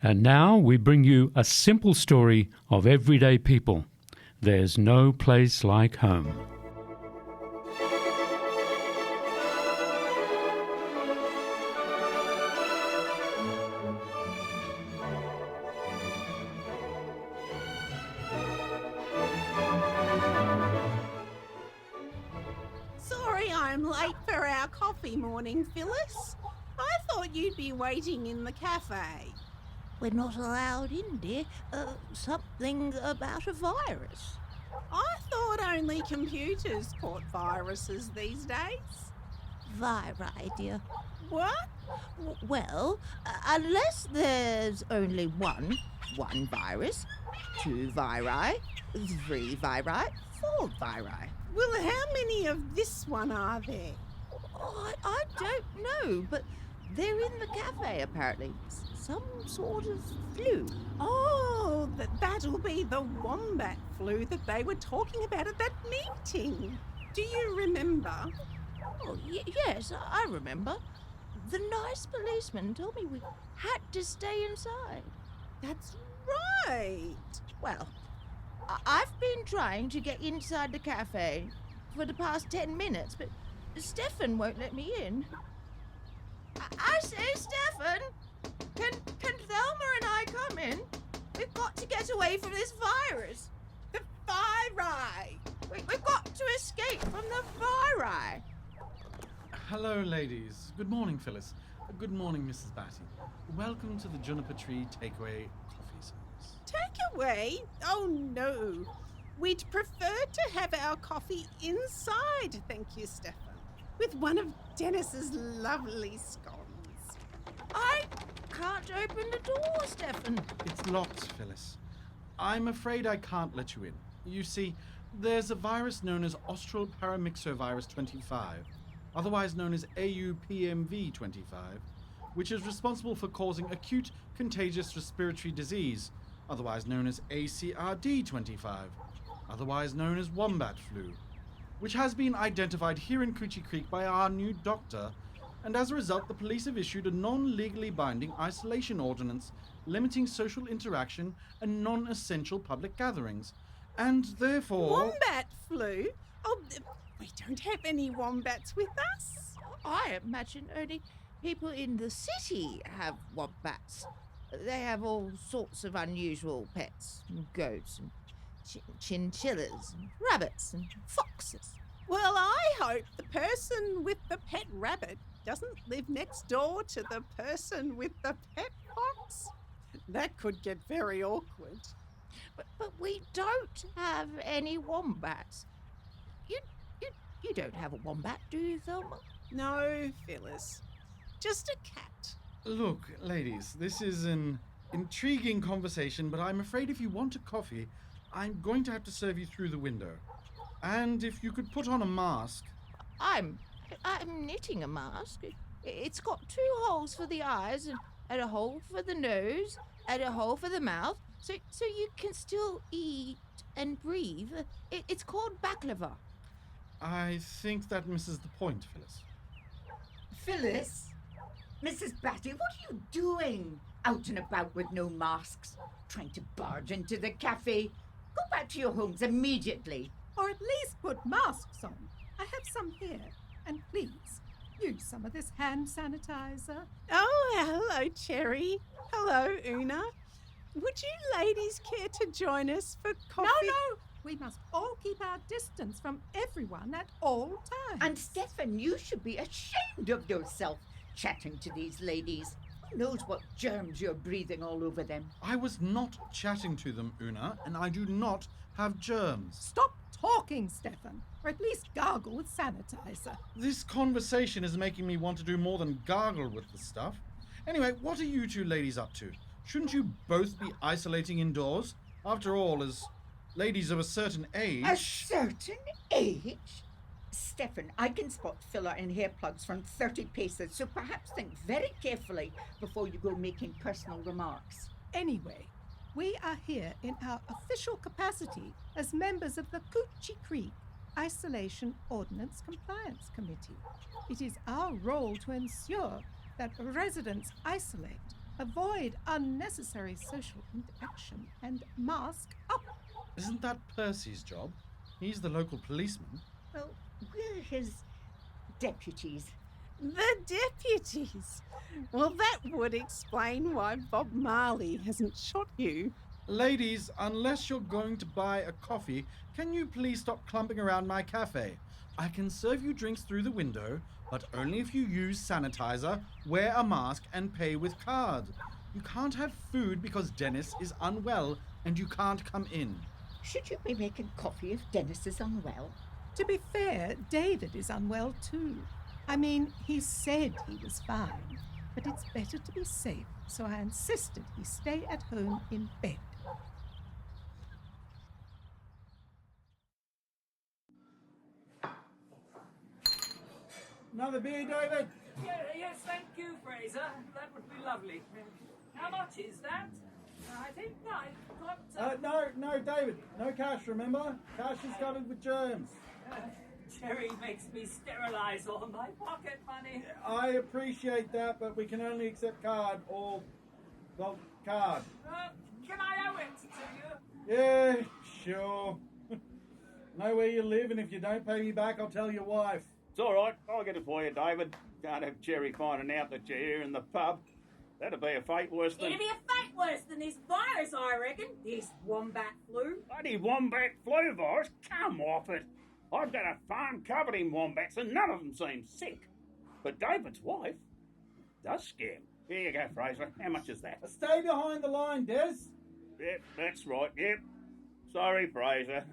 And now we bring you a simple story of everyday people. There's no place like home. Sorry I'm late for our coffee morning, Phyllis. I thought you'd be waiting in the cafe. We're not allowed in, dear. Something about a virus. I thought only computers caught viruses these days. Viri, dear. What? Well, unless there's only one virus, 2 viri, 3 viri, 4 viri. Well, how many of this one are there? Oh, I don't know, but they're in the cafe, apparently. Some sort of flu. Oh, that'll be the wombat flu that they were talking about at that meeting. Do you remember? Oh, yes, I remember. The nice policeman told me we had to stay inside. That's right. Well, I've been trying to get inside the cafe for the past 10 minutes, but Stefan won't let me in. I say, Stefan, can Thelma and I come in? We've got to get away from this virus. The viri. We've got to escape from the viri. Hello, ladies. Good morning, Phyllis. Good morning, Mrs Battie. Welcome to the Juniper Tree Takeaway Coffee Service. Takeaway? Oh, no. We'd prefer to have our coffee inside, thank you, Stefan, with one of Dennis's lovely scones. I can't open the door, Stefan. It's locked, Phyllis. I'm afraid I can't let you in. You see, there's a virus known as Austral Paramyxovirus 25, otherwise known as AUPMV 25, which is responsible for causing acute contagious respiratory disease, otherwise known as ACRD 25, otherwise known as wombat flu, which has been identified here in Coochie Creek by our new doctor, and as a result the police have issued a non-legally binding isolation ordinance limiting social interaction and non-essential public gatherings, and therefore... Wombat flu? Oh, we don't have any wombats with us. I imagine only people in the city have wombats. They have all sorts of unusual pets, goats and chinchillas and rabbits and foxes. Well, I hope the person with the pet rabbit doesn't live next door to the person with the pet fox. That could get very awkward. But we don't have any wombats. You don't have a wombat, do you, Thelma? No, Phyllis. Just a cat. Look, ladies, this is an intriguing conversation, but I'm afraid if you want a coffee, I'm going to have to serve you through the window. And if you could put on a mask... I'm knitting a mask. It's got 2 holes for the eyes and a hole for the nose and a hole for the mouth, so you can still eat and breathe. It's called baklava. I think that misses the point, Phyllis. Phyllis? Mrs Battie, what are you doing? Out and about with no masks, trying to barge into the cafe. Go back to your homes immediately. Or at least put masks on. I have some here. And please, use some of this hand sanitizer. Oh, hello, Cherry. Hello, Una. Would you ladies care to join us for coffee? No. We must all keep our distance from everyone at all times. And Stefan, you should be ashamed of yourself, chatting to these ladies. Who knows what germs you're breathing all over them? I was not chatting to them, Una, and I do not have germs. Stop talking, Stefan, or at least gargle with sanitizer. This conversation is making me want to do more than gargle with the stuff. Anyway, what are you 2 ladies up to? Shouldn't you both be isolating indoors? After all, as ladies of a certain age... A certain age? Stefan, I can spot filler in hair plugs from 30 paces, so perhaps think very carefully before you go making personal remarks. Anyway, we are here in our official capacity as members of the Coochie Creek Isolation Ordinance Compliance Committee. It is our role to ensure that residents isolate Avoid unnecessary social interaction and mask up. Isn't that Percy's job? He's the local policeman. Well, we're his deputies. The deputies. Well, that would explain why Bob Marley hasn't shot you. Ladies, unless you're going to buy a coffee, can you please stop clumping around my cafe? I can serve you drinks through the window, but only if you use sanitizer, wear a mask, and pay with card. You can't have food because Dennis is unwell and you can't come in. Should you be making coffee if Dennis is unwell? To be fair, David is unwell too. I mean, he said he was fine, but it's better to be safe, so I insisted he stay at home in bed. Another beer, David? Yes, thank you, Fraser. That would be lovely. How much is that? I think I've got... No, David. No cash, remember? Cash is covered with germs. Jerry makes me sterilise all my pocket money. I appreciate that, but we can only accept card or... well, card. Can I owe it to you? Yeah, sure. Know where you live, and if you don't pay me back, I'll tell your wife. It's all right. I'll get it for you, David. Can't have Jerry finding out that you're here in the pub. That'd be a fate worse than... It'd be a fate worse than this virus, I reckon. This wombat flu. Bloody wombat flu virus? Come off it. I've got a farm covered in wombats and none of them seem sick. But David's wife does scare me. Here you go, Fraser. How much is that? Stay behind the line, Des. Yep, that's right, yep. Sorry, Fraser.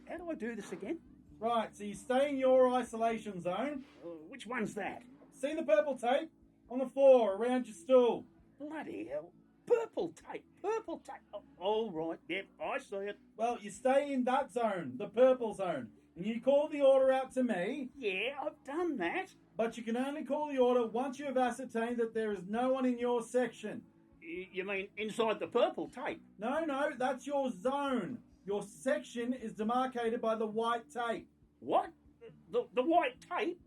How do I do this again? Right, so you stay in your isolation zone. Which one's that? See the purple tape? On the floor, around your stool. Bloody hell. Purple tape. Oh, all right, yep, I see it. Well, you stay in that zone, the purple zone. And you call the order out to me. Yeah, I've done that. But you can only call the order once you have ascertained that there is no one in your section. You mean inside the purple tape? No, that's your zone. Your section is demarcated by the white tape. What? The white tape?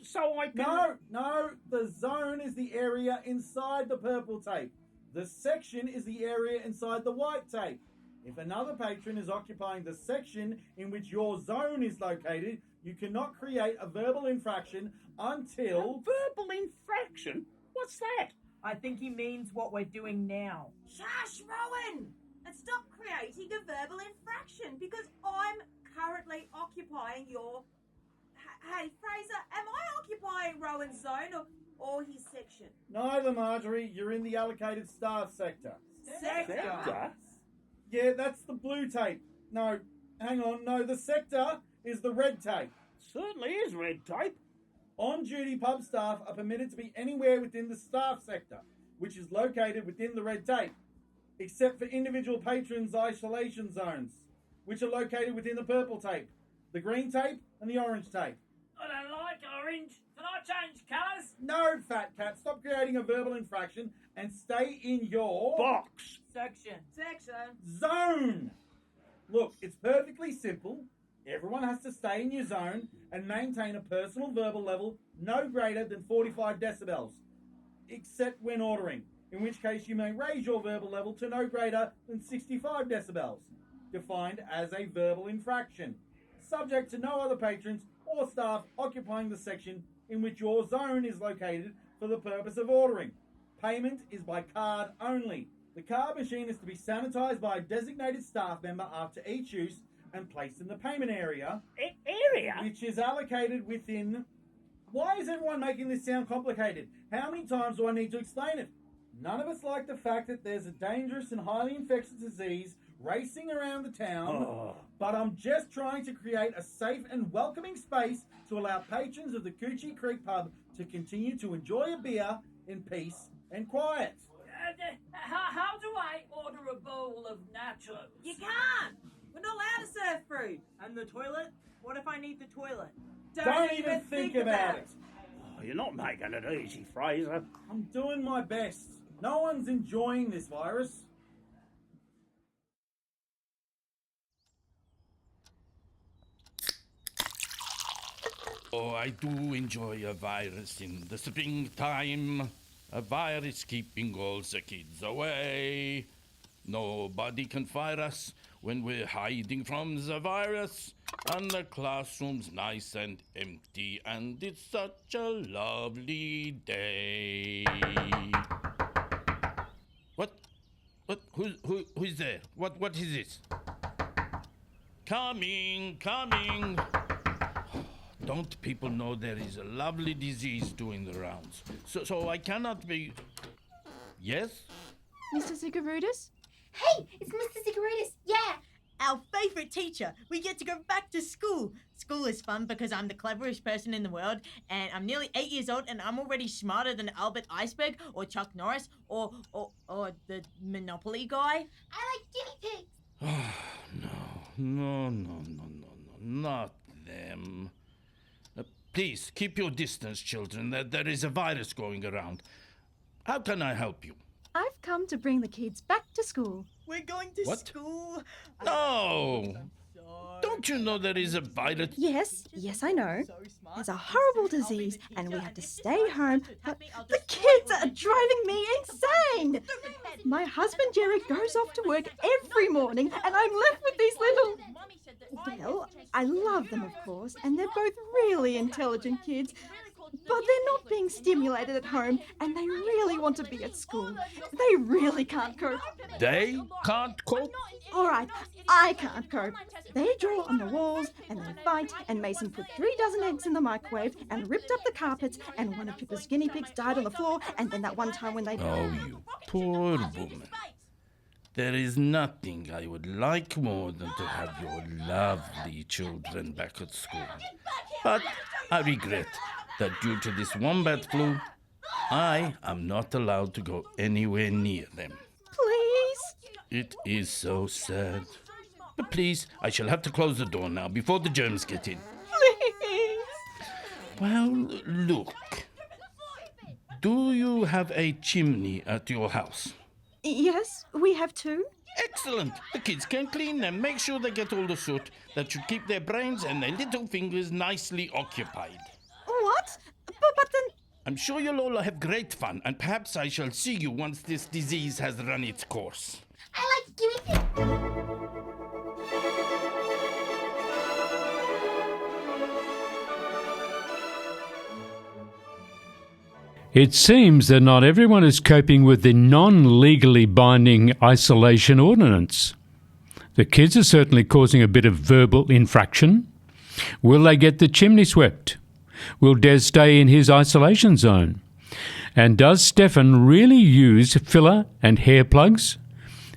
So I can... No, the zone is the area inside the purple tape. The section is the area inside the white tape. If another patron is occupying the section in which your zone is located, you cannot create a verbal infraction until... A verbal infraction? What's that? I think he means what we're doing now. Shush, Rowan! And stop creating a verbal infraction because I'm currently occupying your... Hey, Fraser, am I occupying Rowan's zone or his section? Neither, Marjorie. You're in the allocated staff sector. Sector? Yeah, that's the blue tape. No, hang on. No, the sector is the red tape. Certainly is red tape. On-duty pub staff are permitted to be anywhere within the staff sector, which is located within the red tape, except for individual patrons' isolation zones, which are located within the purple tape, the green tape, and the orange tape. I don't like orange. Can I change colours? No, fat cat, stop creating a verbal infraction and stay in your... Box. Section. Zone! Look, it's perfectly simple. Everyone has to stay in your zone and maintain a personal verbal level no greater than 45 decibels, except when ordering, in which case you may raise your verbal level to no greater than 65 decibels, defined as a verbal infraction, subject to no other patrons or staff occupying the section in which your zone is located for the purpose of ordering. Payment is by card only. The card machine is to be sanitised by a designated staff member after each use and placed in the payment area. Area? Which is allocated within... Why is everyone making this sound complicated? How many times do I need to explain it? None of us like the fact that there's a dangerous and highly infectious disease racing around the town, but I'm just trying to create a safe and welcoming space to allow patrons of the Coochie Creek pub to continue to enjoy a beer in peace and quiet. How do I order a bowl of nachos? You can't! We're not allowed to serve food. And the toilet? What if I need the toilet? Don't even think about it. Oh, you're not making it easy, Fraser. I'm doing my best. No one's enjoying this virus. Oh, I do enjoy a virus in the springtime. A virus keeping all the kids away. Nobody can fire us when we're hiding from the virus. And the classroom's nice and empty, and it's such a lovely day. What? Who's there? What is this? Coming. Don't people know there is a lovely disease doing the rounds? So I cannot be... Yes? Mr. Zigarudis? Hey, it's Mr. Zigarudis. Yeah. Our favourite teacher. We get to go back to school. School is fun because I'm the cleverest person in the world, and I'm nearly 8 years old, and I'm already smarter than Albert Iceberg or Chuck Norris or the Monopoly guy. I like guinea pigs. No, not them. Please, keep your distance, children. There is a virus going around. How can I help you? I've come to bring the kids back to school. We're going to What? school. No! Don't you know there is a virus? Yes, I know. There's a horrible disease and we have to stay home, but the kids are driving me insane! My husband Jerry goes off to work every morning and I'm left with these little... Well, I love them, of course, and they're both really intelligent kids, but they're not being stimulated at home and they really want to be at school. They really can't cope. They can't cope? All right, I can't cope. They draw on the walls and they fight, and Mason put 3 dozen eggs in the microwave and ripped up the carpets, and one of Pippa's guinea pigs died on the floor, and then that one time when they... Oh, you poor woman. There is nothing I would like more than to have your lovely children back at school. But I regret that due to this wombat flu, I am not allowed to go anywhere near them. Please? It is so sad. But please, I shall have to close the door now before the germs get in. Please? Well, look. Do you have a chimney at your house? Yes, we have 2. Excellent. The kids can clean them. Make sure they get all the soot. That should keep their brains and their little fingers nicely occupied. What? But then... I'm sure you'll all have great fun, and perhaps I shall see you once this disease has run its course. I like guinea pigs. It seems that not everyone is coping with the non-legally binding isolation ordinance. The kids are certainly causing a bit of verbal infraction. Will they get the chimney swept? Will Des stay in his isolation zone? And does Stefan really use filler and hair plugs?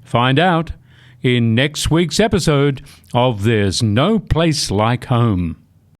Find out in next week's episode of There's No Place Like Home.